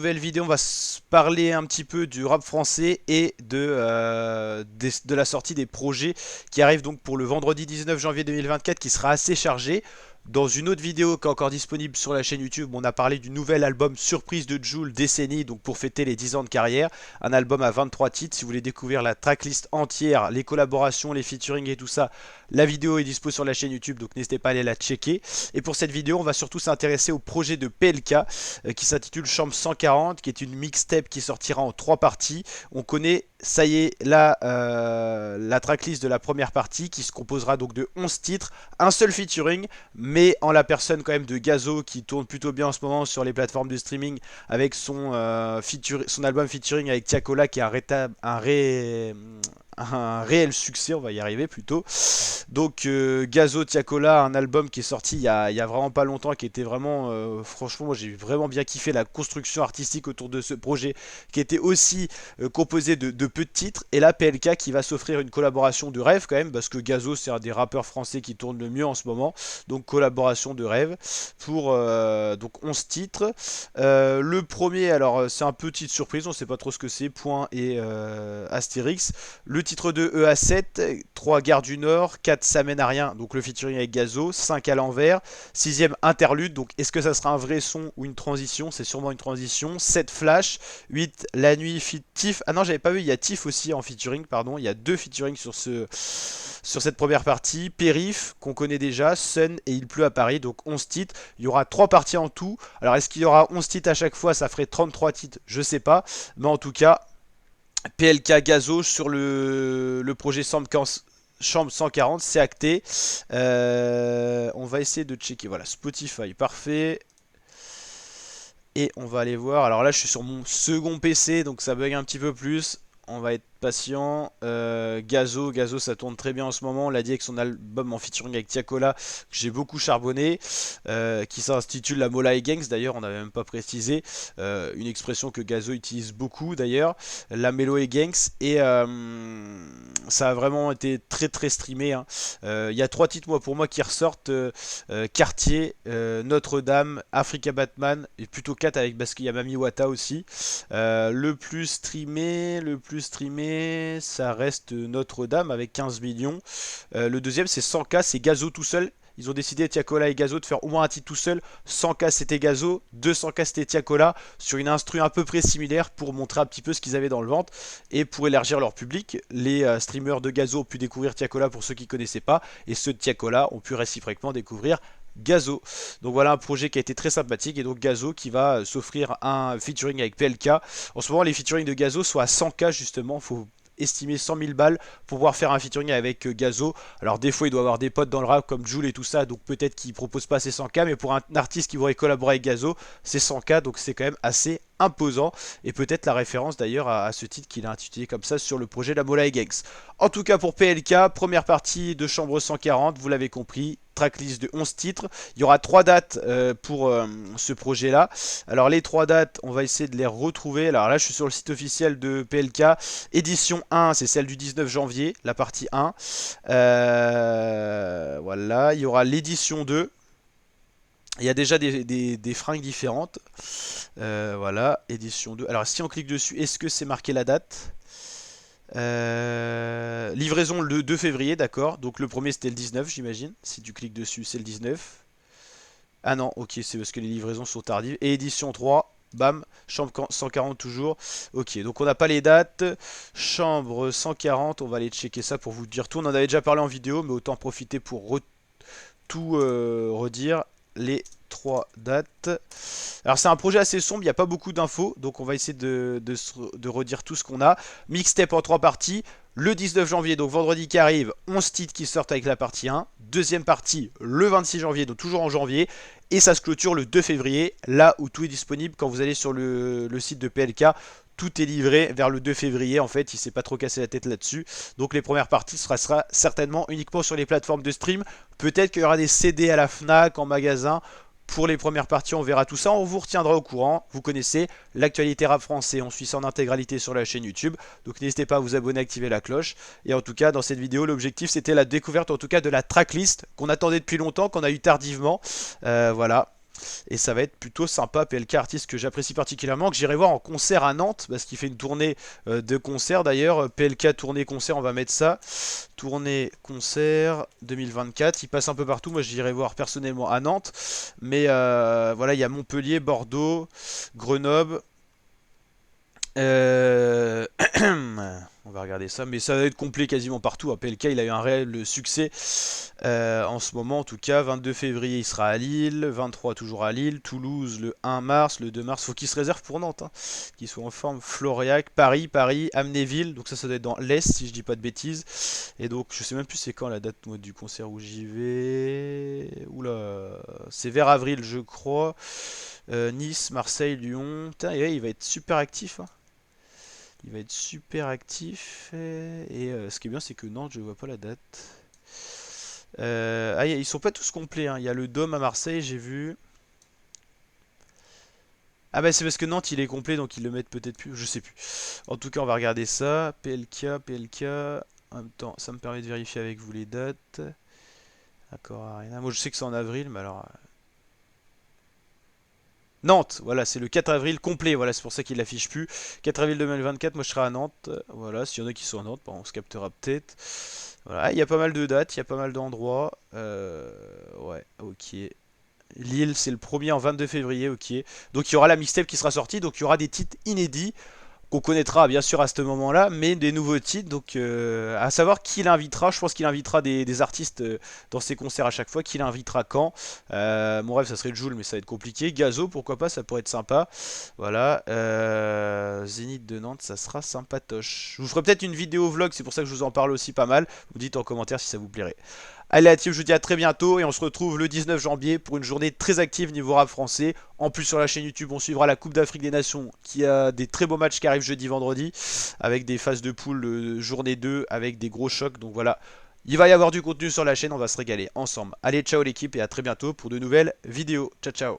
nouvelle vidéo, on va se parler un petit peu du rap français et de la sortie des projets qui arrivent donc pour le vendredi 19 janvier 2024 qui sera assez chargé. Dans une autre vidéo qui est encore disponible sur la chaîne YouTube, on a parlé du nouvel album surprise de Jul Décennie, donc pour fêter les 10 ans de carrière. Un album à 23 titres. Si vous voulez découvrir la tracklist entière, les collaborations, les featuring et tout ça, la vidéo est dispo sur la chaîne YouTube, donc n'hésitez pas à aller la checker. Et pour cette vidéo, on va surtout s'intéresser au projet de PLK qui s'intitule Chambre 140, qui est une mixtape qui sortira en 3 parties. On connaît, ça y est, la tracklist de la première partie qui se composera donc de 11 titres, un seul featuring, mais en la personne quand même de Gazo qui tourne plutôt bien en ce moment sur les plateformes de streaming avec son album featuring avec Tiakola qui a un réel succès, on va y arriver plutôt. Donc Gazo Tiakola, un album qui est sorti il y a vraiment pas longtemps, qui était vraiment, franchement, moi j'ai vraiment bien kiffé la construction artistique autour de ce projet, qui était aussi composé de peu de titres. Et là, PLK qui va s'offrir une collaboration de rêve quand même, parce que Gazo c'est un des rappeurs français qui tourne le mieux en ce moment. Donc collaboration de rêve pour donc 11 titres. Le premier, alors c'est un peu petite surprise, on sait pas trop ce que c'est, point et Astérix. Le titre de EA7, 3 Gare du Nord, 4 Ça mène à rien, donc le featuring avec Gazo, 5 à l'envers, 6ème interlude, donc est-ce que ça sera un vrai son ou une transition? C'est sûrement une transition. 7 Flash, 8 La Nuit fit Tiff. Ah non, j'avais pas vu, il y a Tiff aussi en featuring, pardon, il y a 2 featuring sur cette première partie. Périph, qu'on connaît déjà, Sun et Il pleut à Paris, donc 11 titres. Il y aura 3 parties en tout. Alors est-ce qu'il y aura 11 titres à chaque fois? Ça ferait 33 titres, je sais pas, mais en tout cas, PLK Gazo sur le projet Chambre 140, c'est acté. On va essayer de checker. Voilà, Spotify, parfait. Et on va aller voir. Alors là, je suis sur mon second PC, donc ça bug un petit peu plus. On va être patient. Gazo, ça tourne très bien en ce moment. On l'a dit avec son album en featuring avec Tiakola, que j'ai beaucoup charbonné, qui s'intitule La Mola et Gangs. D'ailleurs, on n'avait même pas précisé. Une expression que Gazo utilise beaucoup d'ailleurs. La Mélo et Gangs. Et ça a vraiment été très très streamé, hein. Y a 3 titres, moi, pour moi, qui ressortent Quartier, Notre-Dame, Africa Batman, et plutôt 4 avec parce qu'il y a Mami Wata aussi. Le plus streamé, ça reste Notre-Dame avec 15 millions. Le deuxième, c'est 100K, c'est Gazo tout seul. Ils ont décidé, Tiakola et Gazo, de faire au moins un titre tout seul. 100K c'était Gazo, 200K c'était Tiakola, sur une instru à peu près similaire pour montrer un petit peu ce qu'ils avaient dans le ventre et pour élargir leur public. Les streamers de Gazo ont pu découvrir Tiakola pour ceux qui ne connaissaient pas, et ceux de Tiakola ont pu réciproquement découvrir Gazo. Donc voilà un projet qui a été très sympathique, et donc Gazo qui va s'offrir un featuring avec PLK. En ce moment, les featuring de Gazo sont à 100K justement. Faut estimer 100 000 balles pour pouvoir faire un featuring avec Gazo. Alors des fois il doit avoir des potes dans le rap comme Jul et tout ça, donc peut-être qu'il propose pas ces 100K, mais pour un artiste qui voudrait collaborer avec Gazo, c'est 100K, donc c'est quand même assez imposant, et peut-être la référence d'ailleurs à ce titre qu'il a intitulé comme ça sur le projet La Mola et Gangs. En tout cas pour PLK, première partie de Chambre 140, vous l'avez compris, tracklist de 11 titres. Il y aura 3 dates pour ce projet là. Alors les 3 dates, on va essayer de les retrouver. Alors là je suis sur le site officiel de PLK. Édition 1, c'est celle du 19 janvier, la partie 1. Voilà, il y aura l'édition 2. Il y a déjà des fringues différentes. Voilà, édition 2. Alors si on clique dessus, est-ce que c'est marqué la date? Livraison le 2 février, d'accord. Donc le premier c'était le 19, j'imagine. Si tu cliques dessus, c'est le 19. Ah non, ok, c'est parce que les livraisons sont tardives. Et édition 3, bam, chambre 140 toujours. Ok, donc on n'a pas les dates. Chambre 140, on va aller checker ça pour vous dire tout. On en avait déjà parlé en vidéo, mais autant profiter pour tout redire. Les 3 dates. Alors c'est un projet assez sombre, il n'y a pas beaucoup d'infos, donc on va essayer de redire tout ce qu'on a. Mixtape en 3 parties. Le 19 janvier, donc vendredi qui arrive, 11 titres qui sortent avec la partie 1. Deuxième partie le 26 janvier, donc toujours en janvier. Et ça se clôture le 2 février, là où tout est disponible. Quand vous allez sur le site de PLK, tout est livré vers le 2 février. En fait, il s'est pas trop cassé la tête là-dessus. Donc les premières parties sera certainement uniquement sur les plateformes de stream. Peut-être qu'il y aura des CD à la FNAC, en magasin. Pour les premières parties, on verra tout ça, on vous retiendra au courant. Vous connaissez l'actualité rap français, on suit ça en intégralité sur la chaîne YouTube. Donc n'hésitez pas à vous abonner, activer la cloche. Et en tout cas, dans cette vidéo, l'objectif c'était la découverte en tout cas de la tracklist qu'on attendait depuis longtemps, qu'on a eu tardivement. Voilà. Et ça va être plutôt sympa. PLK, artiste que j'apprécie particulièrement, que j'irai voir en concert à Nantes, parce qu'il fait une tournée de concert d'ailleurs. PLK tournée concert, on va mettre ça. Tournée concert 2024. Il passe un peu partout. Moi, j'irai voir personnellement à Nantes. Mais voilà, il y a Montpellier, Bordeaux, Grenoble. Euh, On va regarder ça, mais ça va être complet quasiment partout. PLK, il a eu un réel succès en ce moment, en tout cas. 22 février, il sera à Lille. 23, toujours à Lille. Toulouse, le 1 mars. Le 2 mars, faut qu'il se réserve pour Nantes, hein, qu'il soit en forme. Floriac, Paris, Amnéville. Donc ça doit être dans l'Est, si je dis pas de bêtises. Et donc, je sais même plus c'est quand la date moi, du concert où j'y vais. Oula, c'est vers avril, je crois. Nice, Marseille, Lyon. Putain, et ouais, il va être super actif, hein. Il va être super actif. Ce qui est bien, c'est que Nantes, je vois pas la date. Ils sont pas tous complets, hein. Il y a le Dôme à Marseille, j'ai vu. Ah bah c'est parce que Nantes il est complet donc ils le mettent peut-être plus, je sais plus. En tout cas on va regarder ça. PLK. En même temps ça me permet de vérifier avec vous les dates. D'accord, Arena. Moi je sais que c'est en avril, mais alors. Nantes, voilà, c'est le 4 avril complet, voilà, c'est pour ça qu'il l'affiche plus. 4 avril 2024, moi je serai à Nantes, voilà, s'il y en a qui sont à Nantes, bon, on se captera peut-être. Voilà, il y a pas mal de dates, il y a pas mal d'endroits. Ouais, ok. Lille, c'est le premier en 22 février, ok. Donc il y aura la mixtape qui sera sortie, donc il y aura des titres inédits qu'on connaîtra bien sûr à ce moment-là, mais des nouveaux titres. Donc, à savoir qui l'invitera. Je pense qu'il invitera des artistes dans ses concerts à chaque fois. Qui l'invitera quand. Mon rêve, ça serait Jul, mais ça va être compliqué. Gazo, pourquoi pas, ça pourrait être sympa. Voilà. Zénith de Nantes, ça sera sympatoche. Je vous ferai peut-être une vidéo vlog, c'est pour ça que je vous en parle aussi pas mal. Vous me dites en commentaire si ça vous plairait. Allez la team, je vous dis à très bientôt et on se retrouve le 19 janvier pour une journée très active niveau rap français. En plus sur la chaîne YouTube, on suivra la Coupe d'Afrique des Nations qui a des très beaux matchs qui arrivent jeudi, vendredi avec des phases de poule journée 2 avec des gros chocs. Donc voilà, il va y avoir du contenu sur la chaîne, on va se régaler ensemble. Allez, ciao l'équipe et à très bientôt pour de nouvelles vidéos. Ciao ciao.